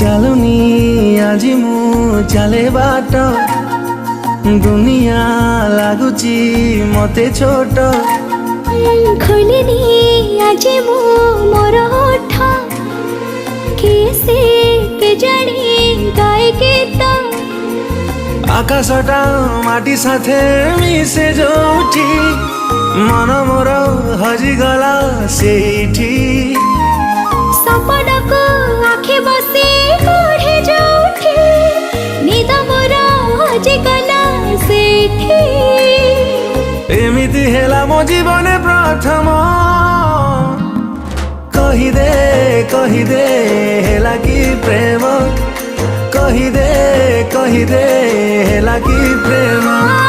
ଚାଲୁନି ଆଜି ମୁଁ ଚାଲେ ବାଟ ଦୁନିଆ ଲାଗୁଛି ମତେ ଛୋଟ ଖୋଲିନି ଆଜି ମୁଁ ମୋର ଓଠ କିଏ କେଜାଣି ଗାଏ ଗୀତ ଆକାଶଟା ମାଟି ସାଥେ ମିଶେ ଯୋଉଠି ମନ ମୋର ହଜିଗଲା ସେଇଠି ସପନକୁ ଆଖି ବସି ପଢ଼େ ଯୋଉଠି ନିଦ ମୋର ହଜିଗଲା ସେଇଠି ଏମିତି ହେଲା ମୋ ଜୀବନେ ପ୍ରଥମ କହିଦେ ହେଲା କି ପ୍ରେମ କହିଦେ ହେଲା କି ପ୍ରେମ।